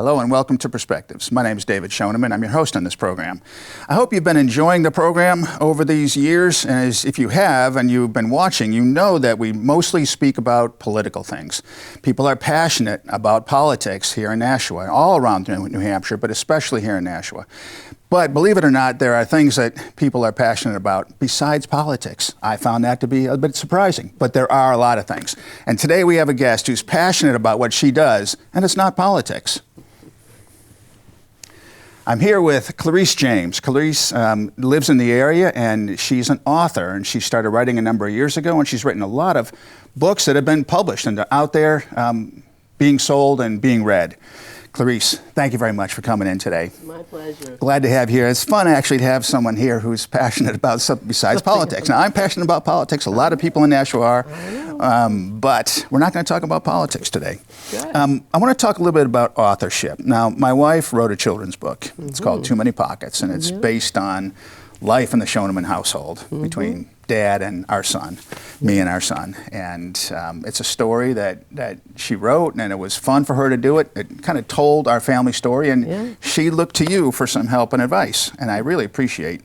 Hello and welcome to Perspectives. My name is David Schoeneman. I'm your host on this program. I hope you've been enjoying the program over these years, and if you have and you've been watching, you know that we mostly speak about political things. People are passionate about politics here in Nashua, all around New Hampshire, but especially here in Nashua. But believe it or not, there are things that people are passionate about besides politics. I found that to be a bit surprising, but there are a lot of things. And today we have a guest who's passionate about what she does, and it's not politics. I'm here with Clarice James. Clarice lives in the area, and she's an author, and she started writing a number of years ago, and she's written a lot of books that have been published and are out there being sold and being read. Clarice, thank you very much for coming in today. My pleasure. Glad to have you here. It's fun actually to have someone here who's passionate about something besides politics. Now, I'm passionate about politics. A lot of people in Nashua are, but we're not going to talk about politics today. I want to talk a little bit about authorship. Now, my wife wrote a children's book. It's called Too Many Pockets, and it's based on life in the Schoeneman household between Dad and our son, me and our son. And it's a story that she wrote, and it was fun for her to do it. It kind of told our family story, and she looked to you for some help and advice. And I really appreciate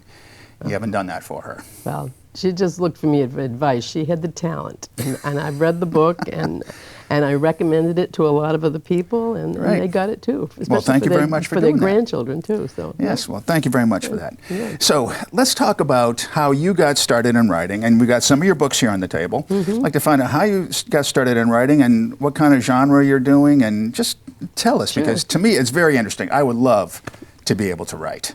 you haven't done that for her. Well, she just looked for me for advice. She had the talent. And I read the book, and I recommended it to a lot of other people, and they got it too. Well, thank you very much for doing that. For their grandchildren too. So yes, well, thank you very much for that. So let's talk about how you got started in writing, and we got some of your books here on the table. I'd like to find out how you got started in writing and what kind of genre you're doing, and just tell us, because to me it's very interesting. I would love to be able to write.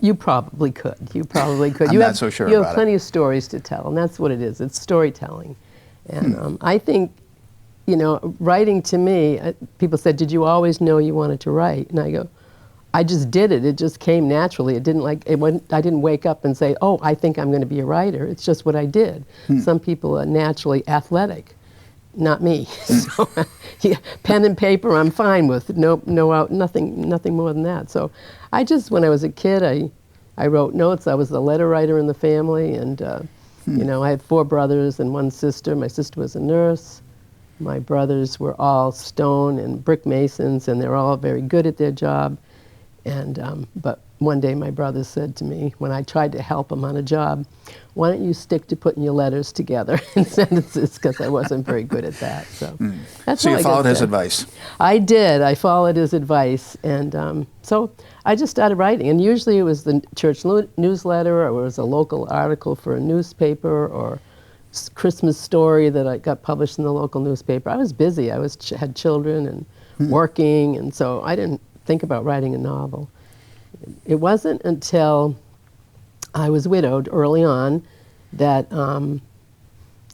You probably could. You probably could. I'm not so sure about it. You have plenty of stories to tell, and that's what it is. It's storytelling. And I think, you know, writing to me, people said, did you always know you wanted to write? And I go, I just did it. It just came naturally. I didn't wake up and say, oh, I think I'm going to be a writer. It's just what I did. Some people are naturally athletic. Not me. So, pen and paper, I'm fine with. Nothing more than that. So I just, when I was a kid, I wrote notes. I was the letter writer in the family, and you know, I had 4 brothers and 1 sister. My sister was a nurse. My brothers were all stone and brick masons, and they're all very good at their job. And but one day my brother said to me, when I tried to help him on a job, why don't you stick to putting your letters together in sentences, because I wasn't very good at that. So that's so you followed his advice. I did. I followed his advice, and so I just started writing. And usually it was the church newsletter, or it was a local article for a newspaper, or Christmas story that I got published in the local newspaper. I was busy. I had children and working, and so I didn't think about writing a novel. It wasn't until I was widowed early on that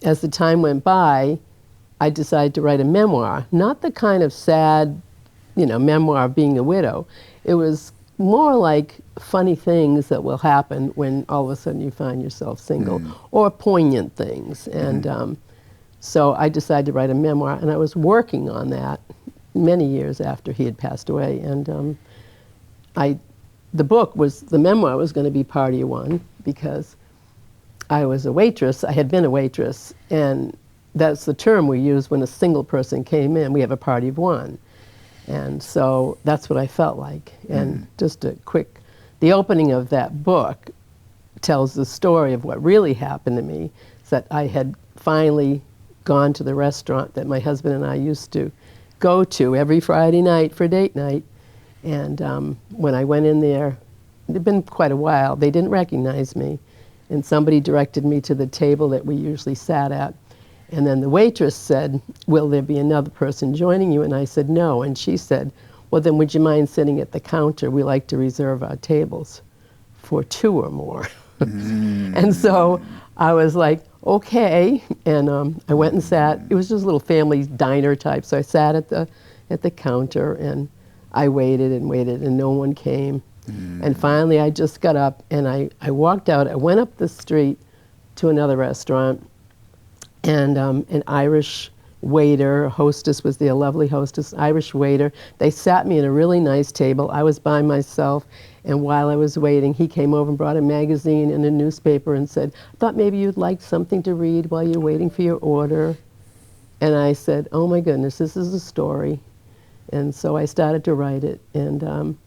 as the time went by, I decided to write a memoir. Not the kind of sad, you know, memoir of being a widow. It was more like funny things that will happen when all of a sudden you find yourself single, or poignant things. And so I decided to write a memoir, and I was working on that many years after he had passed away. And the memoir was going to be party 1, because I was a waitress. I had been a waitress, and that's the term we use when a single person came in. We have a party of 1. And so that's what I felt like. And just a quick, the opening of that book tells the story of what really happened to me, is that I had finally gone to the restaurant that my husband and I used to go to every Friday night for date night. And when I went in there, it had been quite a while, they didn't recognize me. And somebody directed me to the table that we usually sat at. And then the waitress said, will there be another person joining you? And I said, no. And she said, well, then would you mind sitting at the counter? We like to reserve our tables for 2 or more. And so I was like, okay. And I went and sat. It was just a little family diner type. So I sat at the counter, and I waited and waited, and no one came. And finally I just got up, and I walked out. I went up the street to another restaurant, and an Irish waiter, hostess was there, a lovely hostess, Irish waiter. They sat me at a really nice table. I was by myself, and while I was waiting, he came over and brought a magazine and a newspaper and said, I thought maybe you'd like something to read while you're waiting for your order. And I said, oh my goodness, this is a story. And so I started to write it, and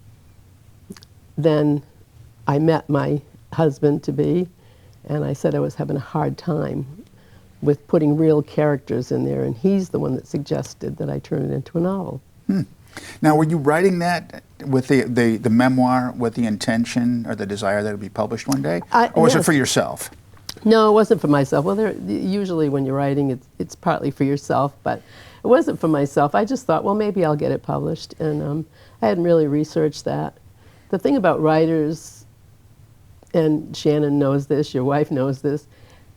then I met my husband-to-be, and I said I was having a hard time with putting real characters in there, and he's the one that suggested that I turn it into a novel. Now, were you writing that with the memoir with the intention or the desire that it would be published one day? Or was it Yes. for yourself? No, it wasn't for myself. Well, usually when you're writing, it's partly for yourself, but it wasn't for myself. I just thought, well, maybe I'll get it published, and I hadn't really researched that. The thing about writers, and Shannon knows this, your wife knows this,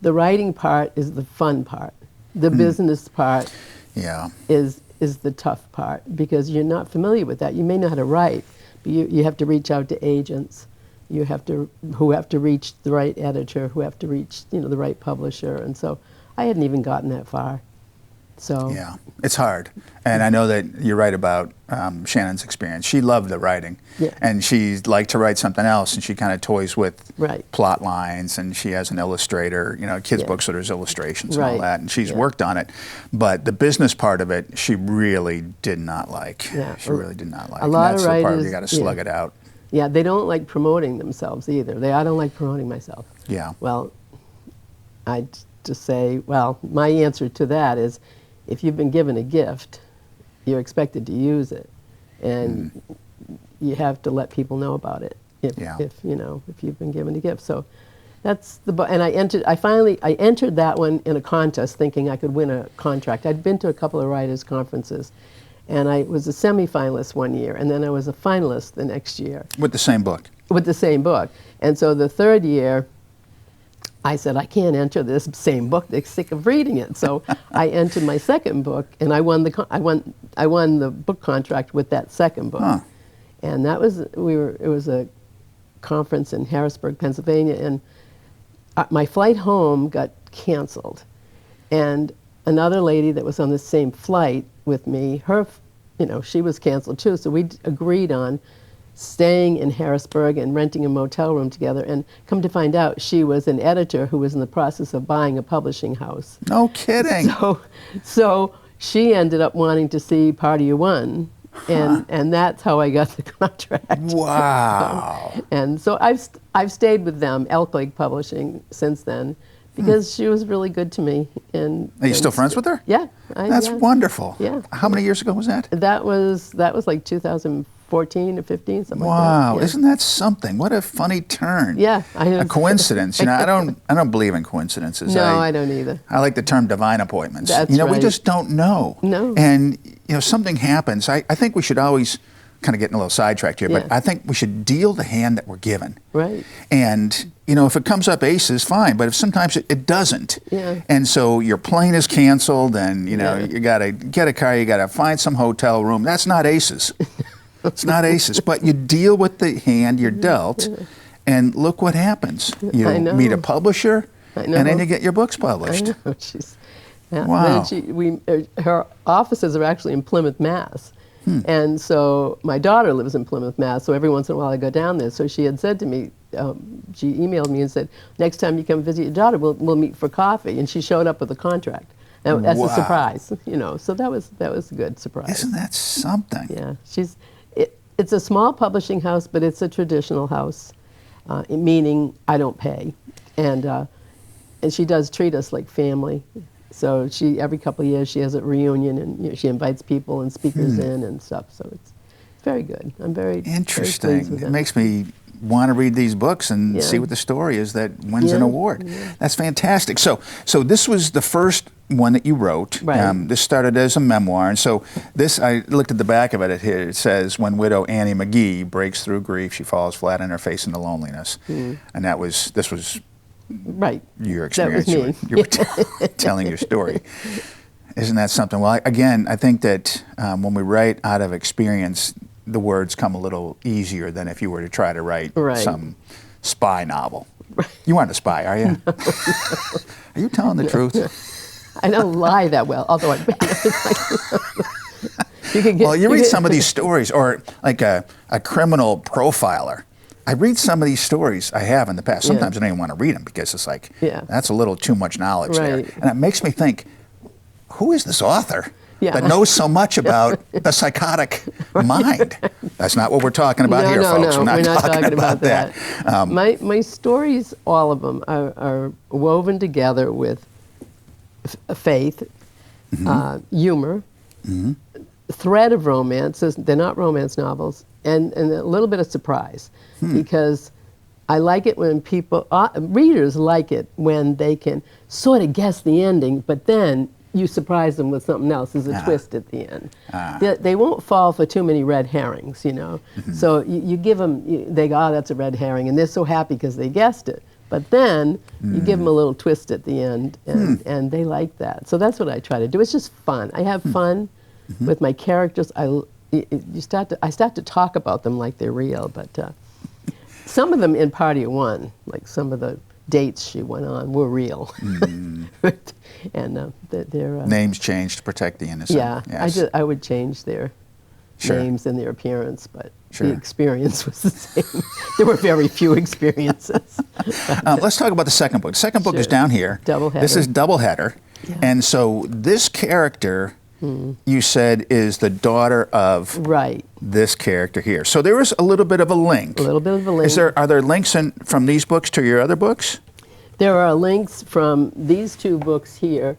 the writing part is the fun part. The business part Yeah. is the tough part, because you're not familiar with that. You may know how to write, but you have to reach out to agents. You have to who have to reach the right editor, who have to reach the right publisher, and so I hadn't even gotten that far. So Yeah, it's hard. And I know that you're right about Shannon's experience. She loved the writing. Yeah. And she liked to write something else, and she kind of toys with Right. plot lines, and she has an illustrator, kids' Yeah. books, so there's illustrations and all Right. that, and she's Yeah. worked on it. But the business part of it, she really did not like. Yeah. She really did not like. A lot and that's of the part where writers- you got to slug yeah. it out. Yeah, they don't like promoting themselves either. I don't like promoting myself. Yeah. Well, I just say, well, my answer to that is, if you've been given a gift, you're expected to use it, and you have to let people know about it. If you've been given a gift, so that's and I entered that one in a contest, thinking I could win a contract. I'd been to a couple of writers' conferences, and I was a semifinalist one year, and then I was a finalist the next year. With the same book. With the same book. And so the third year, I said, I can't enter this same book. They're sick of reading it. So I entered my second book, and I won the book contract with that second book. Huh. And it was a conference in Harrisburg, Pennsylvania, and my flight home got canceled. And another lady that was on the same flight with me, she was canceled too. So we agreed on staying in Harrisburg and renting a motel room together, and come to find out, she was an editor who was in the process of buying a publishing house. No kidding. So she ended up wanting to see Party of One, and that's how I got the contract. Wow. So I've stayed with them, Elk Lake Publishing, since then, because she was really good to me. Are you still friends with her? Yeah. That's wonderful. Yeah. How many years ago was that? That was like 2014 or 15, something Wow, like that. Yeah. Isn't that something? What a funny turn. Yeah, I know. A coincidence. I don't believe in coincidences. No, I don't either. I like the term divine appointments. That's we right. just don't know. No. And something happens. I think we should always kind of getting a little sidetracked here, but Yeah. I think we should deal the hand that we're given. Right. And if it comes up aces, fine. But if sometimes it doesn't, Yeah. and so your plane is canceled, and Yeah. you got to get a car, you got to find some hotel room. That's not aces. It's not aces. But you deal with the hand you're dealt, and look what happens. You I know. meet a publisher, I and then know. you get your books I published. know. She's, yeah. Wow. Then her offices are actually in Plymouth, Mass. And so my daughter lives in Plymouth, Mass. So every once in a while I go down there. So she had said to me, she emailed me and said, next time you come visit your daughter, we'll meet for coffee. And she showed up with a contract. That's Wow. a surprise, So that was a good surprise. Isn't that something? Yeah, it's a small publishing house, but it's a traditional house, meaning I don't pay, and she does treat us like family. So every couple of years she has a reunion, and she invites people and speakers in and stuff. So it's very good. I'm very Interesting. Very pleased with It them. makes me want to read these books and Yeah. see what the story is that wins an Yeah, award. yeah. That's fantastic. So this was the first one that you wrote. Right. This started as a memoir, and so I looked at the back of it here. It says, "When widow Annie McGee breaks through grief, she falls flat on her face into loneliness," and this was Right. your That was experience. me. You were telling your story. Isn't that something? Well, again, I think that when we write out of experience, the words come a little easier than if you were to try to write Right. some spy novel. You aren't a spy, are you? Are you telling the truth? I don't lie that well, although you can get. Well, you read some of these stories, or like a criminal profiler. I read some of these stories I have in the past. Sometimes I don't even want to read them because it's like, Yeah. that's a little too much knowledge there. Right. And it makes me think, who is this author? Yeah. that knows so much about the psychotic mind. That's not what we're talking about here, folks. No, we're not talking about that. that. My stories, all of them, are woven together with faith, humor, thread of romance. They're not romance novels, and a little bit of surprise, because I like it when people, readers like it when they can sort of guess the ending, but then you surprise them with something else. There's a twist at the end. They won't fall for too many red herrings, you know. So you give them, they go, oh, that's a red herring, and they're so happy because they guessed it. But then you give them a little twist at the end, and they like that. So that's what I try to do. It's just fun. I have fun with my characters. I start to talk about them like they're real, but some of them in Party of One, like some of the dates she went on, were real. And they're names changed to protect the innocent. Yeah, Yes. I would change their names and their appearance, but the experience was the same. There were very few experiences. Let's talk about the second book. The second book is down here. Doubleheader. This is Doubleheader. Yeah. And so this character, you said, is the daughter of this character here. So there is a little bit of a link. A little bit of a link. Are there links from these books to your other books? There are links from these two books here.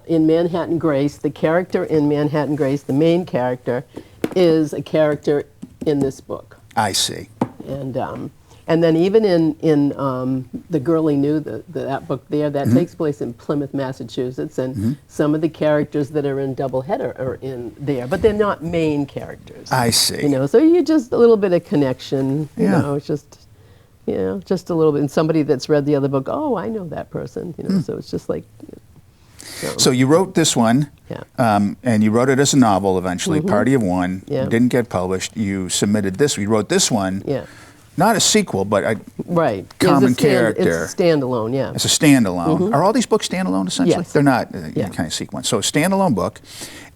In Manhattan Grace, the character in Manhattan Grace, the main character, is a character in this book. I see. And then even in The Girl He Knew, that book there, that takes place in Plymouth, Massachusetts, and some of the characters that are in Doubleheader are in there, but they're not main characters. I see. You know, so you just a little bit of connection. You know, it's just. You know, just a little bit. And somebody that's read the other book, oh, I know that person. You know, so it's just like. So you wrote this one, and you wrote it as a novel eventually, Party of One. Yeah. Didn't get published. You submitted this. You wrote this one. Yeah. Not a sequel, but a common character. It's standalone, yeah. It's a standalone. Are all these books standalone, essentially? Yes. They're not kind of sequence. So a standalone book.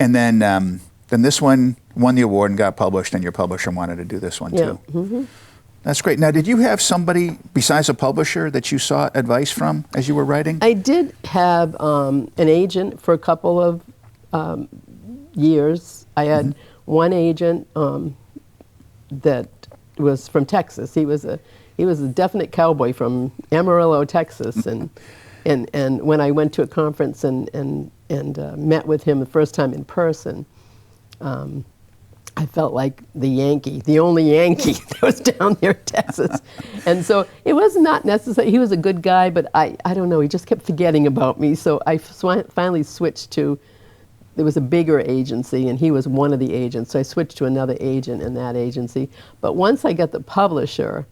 And then this one won the award and got published, and your publisher wanted to do this one, too. That's great. Now, did you have somebody besides a publisher that you sought advice from as you were writing? I did have an agent for a couple of years. I had one agent that was from Texas. He was a definite cowboy from Amarillo, Texas, and when I went to a conference and met with him the first time in person. I felt like the only Yankee that was down there in Texas. And so it was not necessary. He was a good guy, but I don't know, he just kept forgetting about me. So I finally switched to, there was a bigger agency, and he was one of the agents. So I switched to another agent in that agency. But once I got the publisher,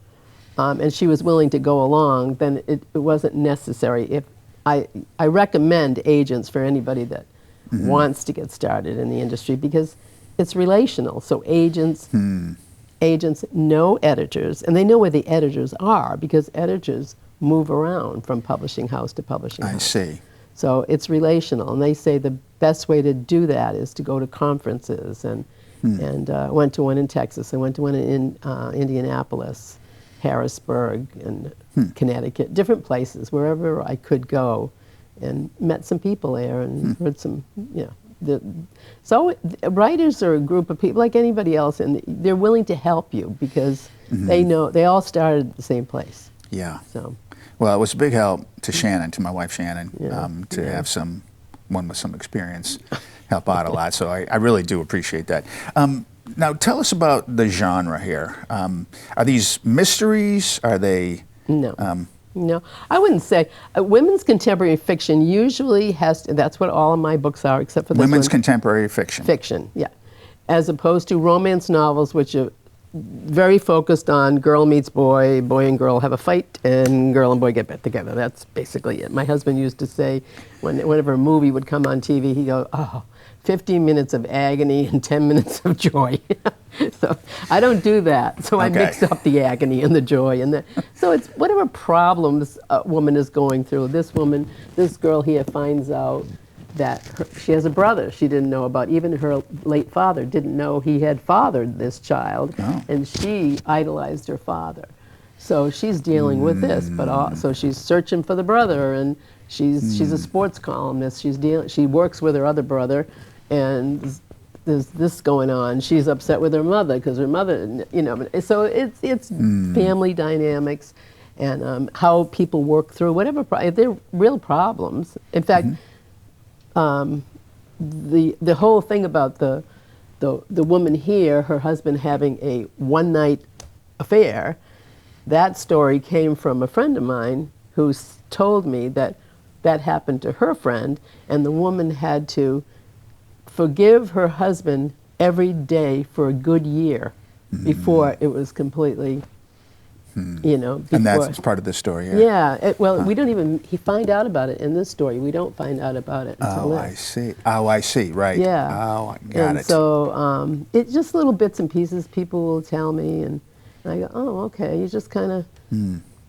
and she was willing to go along, then it wasn't necessary. If I recommend agents for anybody that wants to get started in the industry, because it's relational. So agents know editors, and they know where the editors are, because editors move around from publishing house to publishing house. I see. So it's relational, and they say the best way to do that is to go to conferences, and went to one in Texas. I went to one in Indianapolis, Harrisburg, and Connecticut, different places, wherever I could go, and met some people there and heard some, So writers are a group of people like anybody else, and they're willing to help you because they know they all started at the same place. Yeah. So. Well, it was a big help to Shannon, to my wife Shannon, to have someone with some experience help out a lot. So I really do appreciate that. Now, tell us about the genre here. Are these mysteries? Are they? No. No, I wouldn't say. Women's contemporary fiction usually has to, that's what all of my books are, except for this Women's one. contemporary fiction. Fiction, yeah. As opposed to romance novels, which are very focused on girl meets boy, boy and girl have a fight, and girl and boy get back together. That's basically it. My husband used to say, whenever a movie would come on TV, he'd go, 15 minutes of agony and 10 minutes of joy. So I don't do that. So I mix up the agony and the joy. So it's whatever problems a woman is going through. This girl here finds out that she has a brother she didn't know about. Even her late father didn't know he had fathered this child. Oh. And she idolized her father. So she's dealing with this, but so she's searching for the brother, and she's a sports columnist. She works with her other brother, and there's this going on. She's upset with her mother because her mother, you know. So it's family dynamics, and how people work through whatever if they're real problems. In fact, the whole thing about the woman here, her husband having a one-night affair, that story came from a friend of mine who told me that happened to her friend, and the woman had to forgive her husband every day for a good year before it was completely, you know. Before. And that's part of the story. Yeah. We don't even. He find out about it in this story. We don't find out about it until Oh, I see. Oh, I see. Right. Yeah. Oh, I got it. So it's just little bits and pieces people will tell me, and I go, oh, okay. You just kind of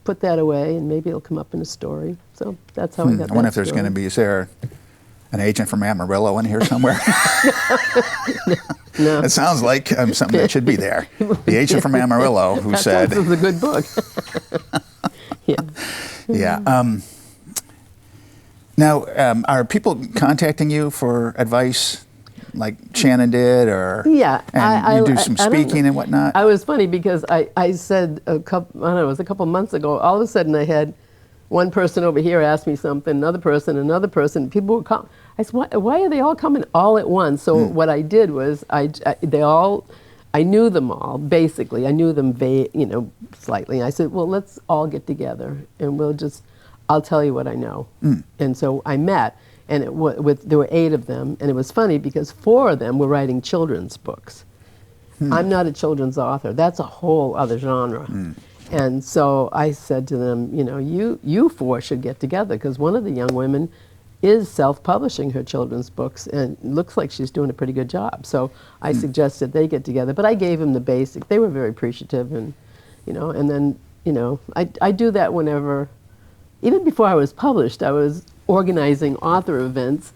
put that away, and maybe it'll come up in a story. So that's how I got that. I wonder if there's going to be. Is there an agent from Amarillo in here somewhere? No. It sounds like something that should be there. The agent from Amarillo who said. This is a good book. Yeah. Yeah. Now, are people contacting you for advice, like Shannon did, or yeah? And you do some speaking and whatnot. I was funny because I said I don't know, it was a couple months ago. All of a sudden, I had one person over here ask me something, another person. People would come. I said, why are they all coming all at once? So what I did was I knew them all, basically. I knew them, slightly. And I said, well, let's all get together and I'll tell you what I know. And so I met, and there were 8 of them, and it was funny because 4 of them were writing children's books. I'm not a children's author. That's a whole other genre. And so I said to them, you 4 should get together, because one of the young women is self-publishing her children's books, and it looks like she's doing a pretty good job. So I suggested they get together, but I gave them the basic. They were very appreciative, and and then I do that whenever, even before I was published, I was organizing author events.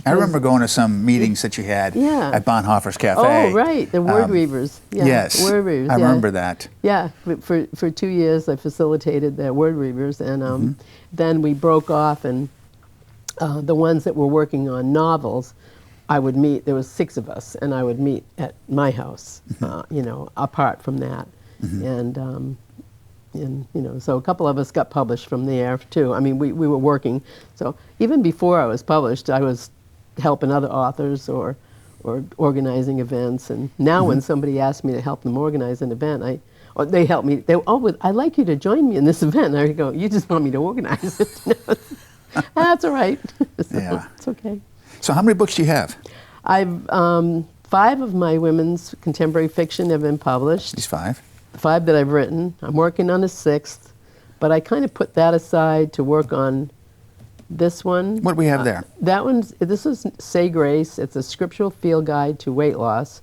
I remember going to some meetings that you had at Bonhoeffer's Cafe. Oh, right, the Word Weavers. Yeah, yes, Word Weavers. I remember that. Yeah, for 2 years I facilitated the Word Weavers, and then we broke off, and the ones that were working on novels, I would meet. There was 6 of us, and I would meet at my house. Apart from that, and so a couple of us got published from there too. I mean, we were working. So even before I was published, I was helping other authors or organizing events. And now when somebody asks me to help them organize an event, or they help me. I'd like you to join me in this event. And I go, you just want me to organize it? That's all right. So it's okay. So how many books do you have? I've 5 of my women's contemporary fiction have been published. These 5? 5 that I've written. I'm working on a 6th, but I kind of put that aside to work on this one. What do we have there? This is Say Grace. It's a scriptural field guide to weight loss.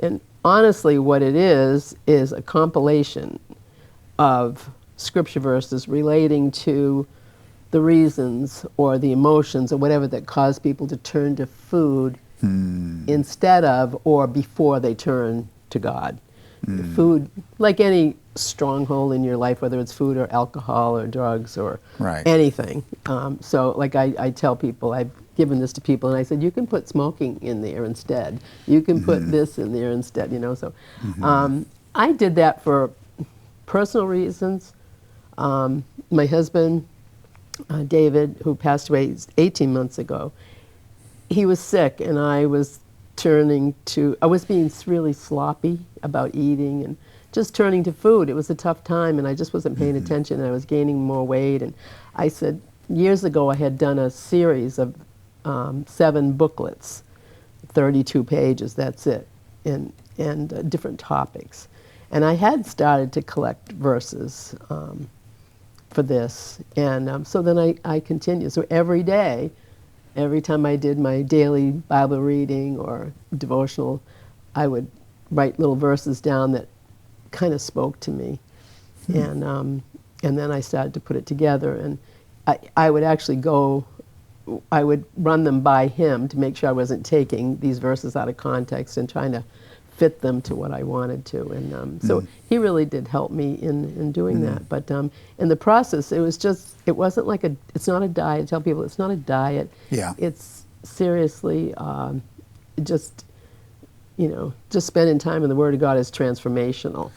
And honestly, what it is a compilation of scripture verses relating to the reasons or the emotions or whatever that cause people to turn to food instead of or before they turn to God. Food, like any stronghold in your life, whether it's food or alcohol or drugs or anything. So like I tell people, I've given this to people, and I said, you can put smoking in there instead. You can put this in there instead, So I did that for personal reasons. My husband, David, who passed away 18 months ago, he was sick, and I was being really sloppy about eating and just turning to food. It was a tough time, and I just wasn't paying attention, and I was gaining more weight. And I said, years ago I had done a series of 7 booklets, 32 pages, that's it, and different topics. And I had started to collect verses for this, and so then I continued. So every day, every time I did my daily Bible reading or devotional, I would write little verses down that kind of spoke to me. And then I started to put it together, and I would actually I would run them by him to make sure I wasn't taking these verses out of context and trying to fit them to what I wanted to. And so he really did help me in doing that. But in the process, it wasn't like it's not a diet. I tell people it's not a diet. Yeah. It's seriously just, just spending time in the Word of God is transformational.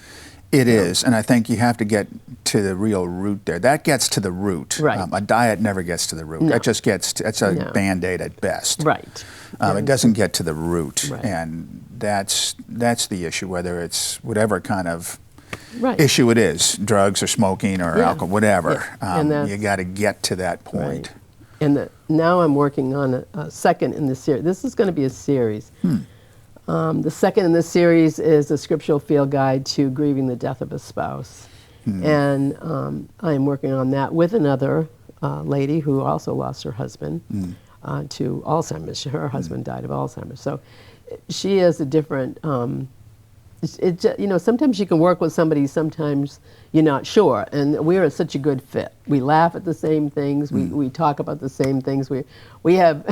It is, and I think you have to get to the real root there. That gets to the root. Right. A diet never gets to the root. No. That just gets it's a No. Band-Aid at best. Right. It doesn't get to the root, Right. and that's the issue, whether it's whatever kind of Right. issue it is, drugs or smoking or Yeah. alcohol, whatever. Yeah. And that's- You got to get to that point. Right. And now I'm working on a second in the series. This is going to be a series. The second in this series is a scriptural field guide to grieving the death of a spouse. And I'm working on that with another lady who also lost her husband to Alzheimer's. Her husband died of Alzheimer's. So she has a different, sometimes you can work with somebody, sometimes you're not sure. And we're such a good fit. We laugh at the same things. We talk about the same things. We have,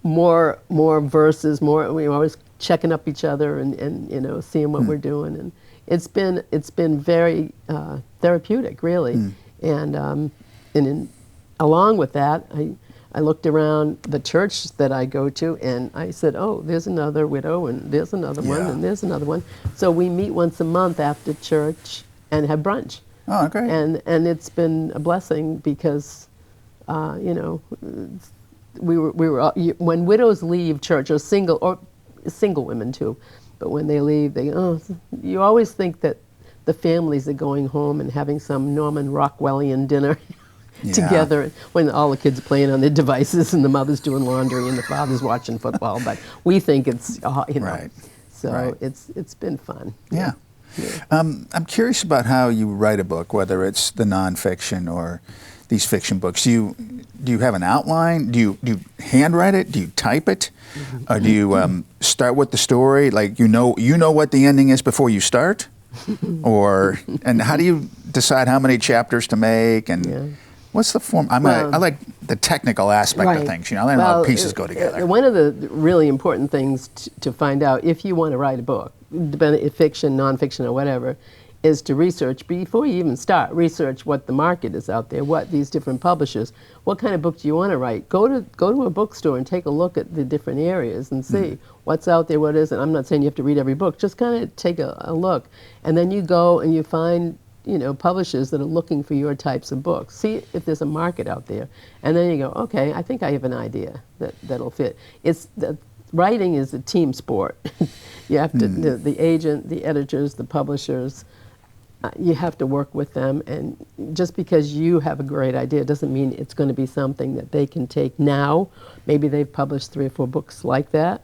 more verses, we're always checking up each other and seeing what we're doing, and it's been very therapeutic, really. And along with that, I looked around the church that I go to, and I said, oh, there's another widow, and there's another one, and there's another one. So we meet once a month after church and have brunch. Oh, great. And it's been a blessing because, we were when widows leave church, or single women too, but when they leave, you always think that the families are going home and having some Norman Rockwellian dinner together when all the kids are playing on their devices and the mother's doing laundry and the father's watching football. But we think it's Right. So Right. it's been fun. Yeah. I'm curious about how you write a book, whether it's the nonfiction or these fiction books. Do you have an outline? Do you handwrite it? Do you type it? Or do you start with the story, like you know what the ending is before you start? And how do you decide how many chapters to make, and what's the form? I like the technical aspect of things. I know how pieces go together. One of the really important things to find out if you want to write a book, fiction, nonfiction, or whatever, is to research, before you even start, research what the market is out there, what these different publishers, what kind of book do you want to write? Go to a bookstore and take a look at the different areas and see what's out there, what isn't. I'm not saying you have to read every book, just kind of take a look. And then you go and you find publishers that are looking for your types of books. See if there's a market out there. And then you go, okay, I think I have an idea that'll fit. Writing is a team sport. You have to, the agent, the editors, the publishers, you have to work with them, and just because you have a great idea doesn't mean it's going to be something that they can take now. Maybe they've published 3 or 4 books like that,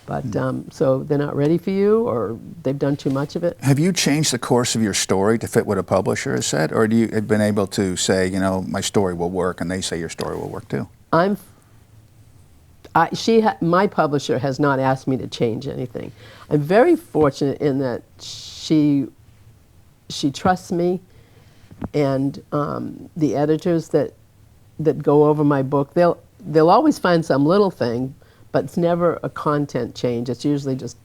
but so they're not ready for you, or they've done too much of it. Have you changed the course of your story to fit what a publisher has said, or have been able to say, my story will work, and they say your story will work too? My publisher has not asked me to change anything. I'm very fortunate in that she trusts me, and the editors that go over my book, they'll always find some little thing, but it's never a content change. It's usually just,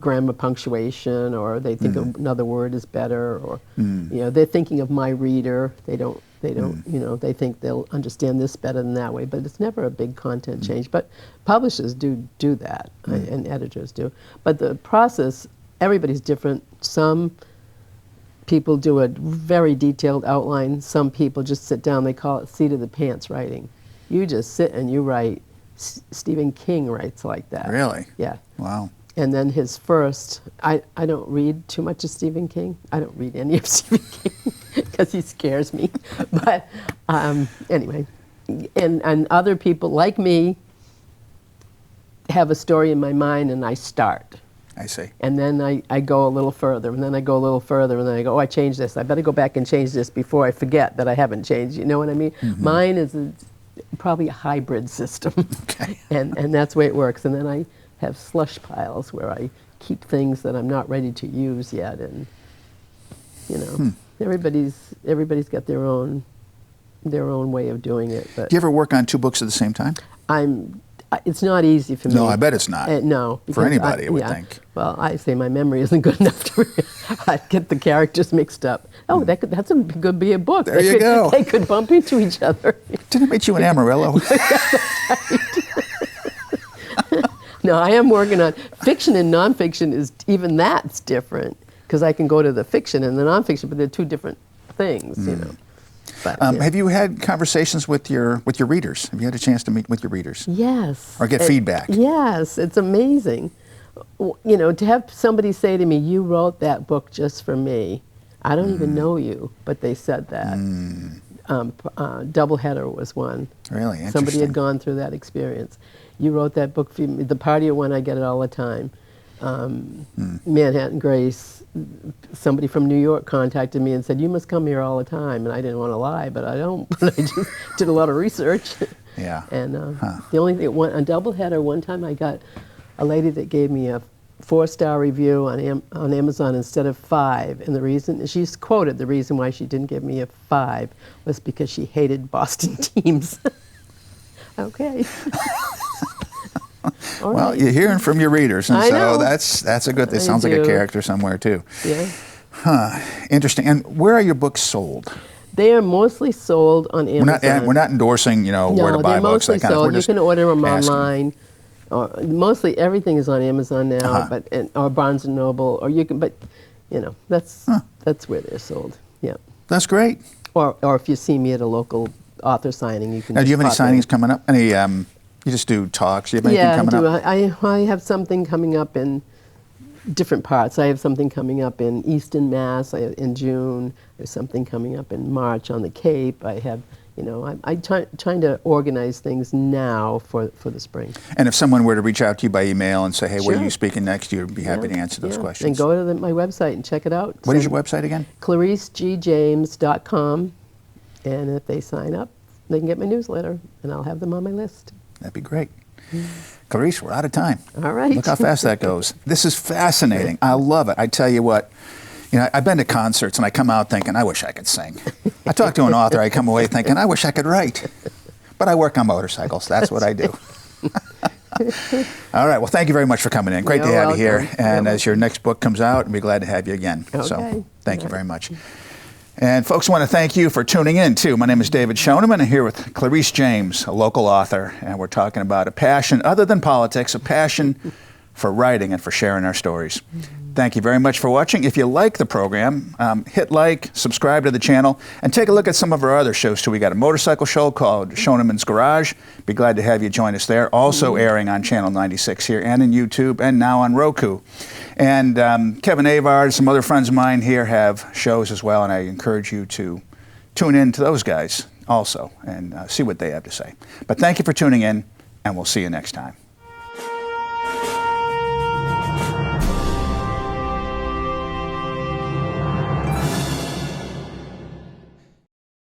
grammar, punctuation, or they think another word is better, or they're thinking of my reader. They don't. They think they'll understand this better than that way. But it's never a big content change. But publishers do that, and editors do. But the process, everybody's different. Some people do a very detailed outline. Some people just sit down. They call it seat of the pants writing. You just sit and you write. Stephen King writes like that. Really? Yeah. Wow. And then his first, I don't read too much of Stephen King. I don't read any of Stephen King because he scares me. But anyway, and other people like me have a story in my mind, and I start. I see. And then I go a little further, and then I go a little further, and then I go, oh, I changed this. I better go back and change this before I forget that I haven't changed. You know what I mean? Mine is probably a hybrid system. Okay. And that's the way it works. And then I have slush piles where I keep things that I'm not ready to use yet, and everybody's got their own way of doing it. But do you ever work on 2 books at the same time? It's not easy for me. No, I bet it's not. No, for anybody, I would think. Well, I say my memory isn't good enough to I'd get the characters mixed up. Oh, that's could be a book. There you go. They could bump into each other. Didn't it make you an Amarillo? No, I am working on fiction and nonfiction. Is even that's different because I can go to the fiction and the nonfiction, but they're two different things, you know. But, yeah. Have you had conversations with your readers? Have you had a chance to meet with your readers? Yes. Or get feedback? Yes, it's amazing. You know, to have somebody say to me, "You wrote that book just for me." I don't even know you, but they said that. Doubleheader was one. Really interesting. Somebody had gone through that experience. You wrote that book for me. The Party of One, I get it all the time. Manhattan Grace, somebody from New York contacted me and said, "You must come here all the time." And I didn't want to lie, but I don't. But I just did a lot of research. Yeah. And the only thing, on Doubleheader, one time I got a lady that gave me a 4-star review on Amazon instead of 5, and the reason, she's quoted, the reason why she didn't give me a 5 was because she hated Boston teams. Okay. Well, right. you're hearing from your readers, and I so know. that's a good thing. I Sounds like a do. character somewhere too. Yeah. Huh. Interesting. And where are your books sold? They are mostly sold on Amazon. We're not endorsing, where to No, buy they're books. mostly That kind of. sold. We're You just can order them asking. online. Or mostly everything is on Amazon now, or Barnes and Noble, or you can. But that's where they're sold. Yeah. That's great. Or if you see me at a local author signing, you can. Now, do you have any just pop in. signings coming up? Any? You just do talks? Do you have anything coming up? I have something coming up in different parts. I have something coming up in Easton, Mass. In June. There's something coming up in March on the Cape. I have. I'm trying to organize things now for the spring. And if someone were to reach out to you by email and say, "Hey, where are Sure. you speaking next?" You'd be happy to answer those questions. And go to my website and check it out. What is your website again? ClariceGJames.com. And if they sign up, they can get my newsletter, and I'll have them on my list. That'd be great. Clarice, we're out of time. All right. Look how fast that goes. This is fascinating. I love it. I tell you what, I've been to concerts and I come out thinking, I wish I could sing. I talk to an author, I come away thinking, I wish I could write. But I work on motorcycles. That's what I do. All right. Well, thank you very much for coming in. Great to You're have you here. welcome. And as your next book comes out, I'll be glad to have you again. Okay. So thank you very much. And folks, I want to thank you for tuning in, too. My name is David Schoeneman. I'm here with Clarice James, a local author, and we're talking about a passion other than politics, a passion for writing and for sharing our stories. Thank you very much for watching. If you like the program, hit like, subscribe to the channel, and take a look at some of our other shows, too. We got a motorcycle show called Schoeneman's Garage. Be glad to have you join us there. Also airing on Channel 96 here and in YouTube and now on Roku. And Kevin Avard, some other friends of mine here have shows as well, and I encourage you to tune in to those guys also and see what they have to say. But thank you for tuning in, and we'll see you next time.